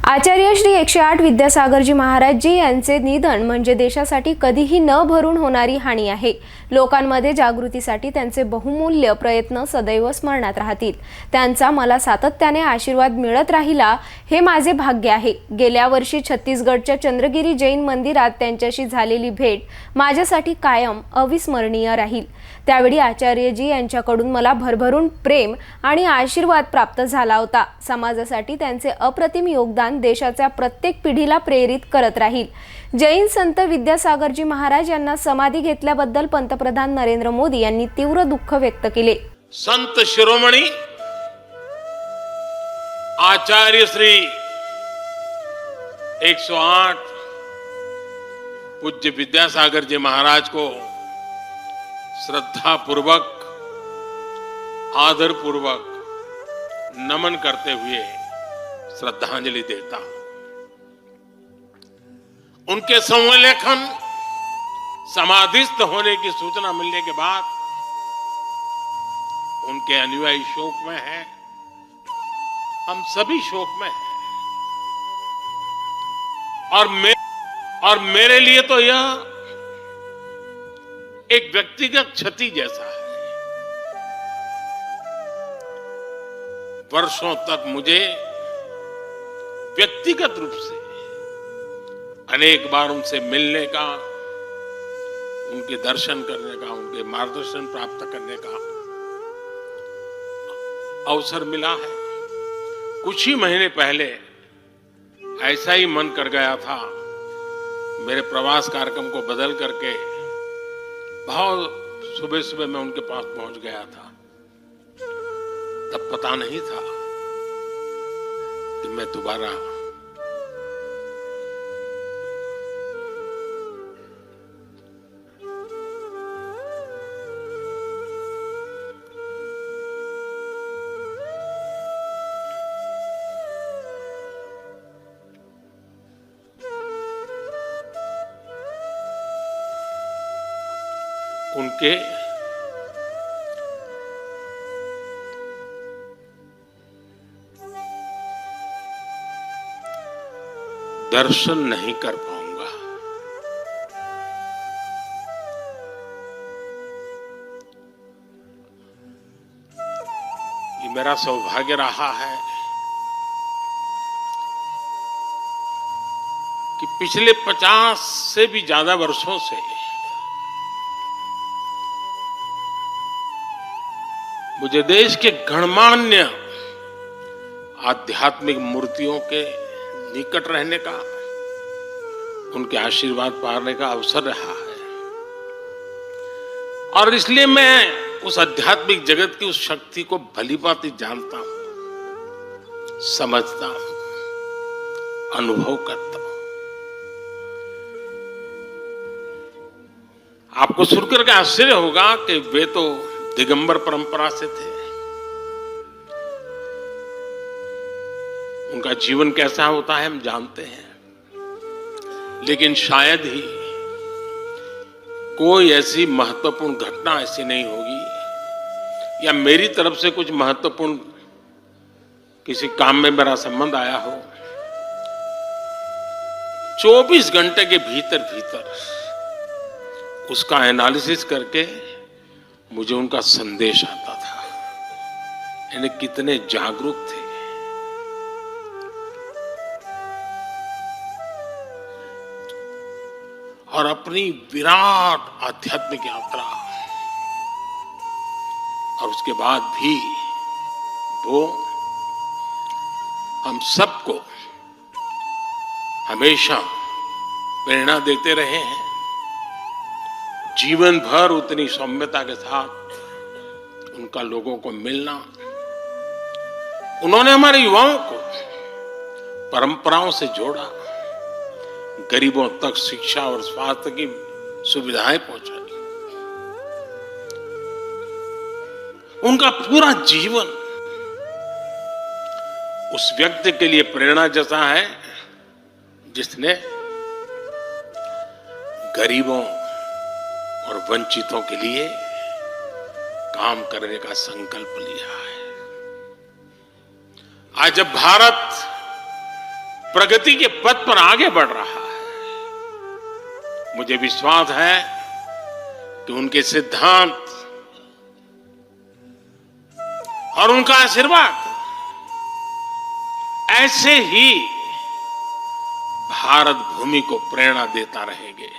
आचार्य श्री 108 विद्यासागरजी महाराजजी यांचे निधन म्हणजे देशासाठी कधीही न भरून होणारी हानी आहे। लोकांमध्ये जागृतीसाठी त्यांचे बहुमूल्य प्रयत्न सदैव स्मरणात राहतील। त्यांचा मला सातत्याने आशीर्वाद मिळत राहिला हे माझे भाग्य आहे। गेल्या वर्षी छत्तीसगडच्या चंद्रगिरी जैन मंदिरात त्यांच्याशी झालेली भेट माझ्यासाठी कायम अविस्मरणीय राहील। त्यावेळी आचार्यजी यांच्याकडून मला भरभरून प्रेम आणि आशीर्वाद प्राप्त झाला होता। समाजासाठी त्यांचे अप्रतिम योगदान देशाच्या प्रत्येक पिढीला प्रेरित करत राहील। जैन संत विद्यासागरजी महाराज यांना समाधी घेतल्याबद्दल पंतप्रधान नरेंद्र मोदी यांनी तीव्र दुःख व्यक्त केले। संत शिरोमणि आचार्य श्री 108 पूज्य विद्यासागर जी महाराज को श्रद्धा पूर्वक आदर पूर्वक नमन करते हुए श्रद्धांजलि देता हूं। उनके संलेखन समाधिस्थ होने की सूचना मिलने के बाद उनके अनुयायी शोक में हैं, हम सभी शोक में हैं। और मेरे लिए तो यह एक व्यक्तिगत क्षति जैसा है। वर्षों तक मुझे व्यक्तिगत रूप से अनेक बार उनसे मिलने का, उनके दर्शन करने का, उनके मार्गदर्शन प्राप्त करने का अवसर मिला है। कुछ ही महीने पहले ऐसा ही मन कर गया था, मेरे प्रवास कार्यक्रम को बदल करके बहुत सुबह सुबह मैं उनके पास पहुंच गया था। तब पता नहीं था कि मैं दोबारा उनके दर्शन नहीं कर पाऊंगा। ये मेरा सौभाग्य रहा है कि पिछले 50 से भी ज्यादा वर्षों से मुझे देश के गणमान्य आध्यात्मिक मूर्तियों के निकट रहने का, उनके आशीर्वाद पाने का अवसर रहा है। और इसलिए मैं उस आध्यात्मिक जगत की उस शक्ति को भलीभांति जानता हूं, समझता हूं, अनुभव करता हूं। आपको सुनकर के आश्चर्य होगा कि वे तो दिगंबर परंपरा से थे। उनका जीवन कैसा होता है हम जानते हैं, लेकिन शायद ही कोई ऐसी महत्वपूर्ण घटना ऐसी नहीं होगी या मेरी तरफ से कुछ महत्वपूर्ण किसी काम में मेरा संबंध आया हो, 24 घंटे के भीतर भीतर उसका एनालिसिस करके मुझे उनका संदेश आता था। यानी कितने जागरूक थे। और अपनी विराट आध्यात्मिक यात्रा और उसके बाद भी वो हम सबको हमेशा प्रेरणा देते रहे हैं। जीवन भर उतनी सौम्यता के साथ उनका लोगों को मिलना, उन्होंने हमारे युवाओं को परंपराओं से जोड़ा, गरीबों तक शिक्षा और स्वास्थ्य की सुविधाएं पहुंचाई। उनका पूरा जीवन उस व्यक्ति के लिए प्रेरणा जैसा है जिसने गरीबों और वंचितों के लिए काम करने का संकल्प लिया है। आज जब भारत प्रगति के पथ पर आगे बढ़ रहा है। मुझे विश्वास है कि उनके सिद्धांत और उनका आशीर्वाद ऐसे ही भारत भूमि को प्रेरणा देता रहेंगे।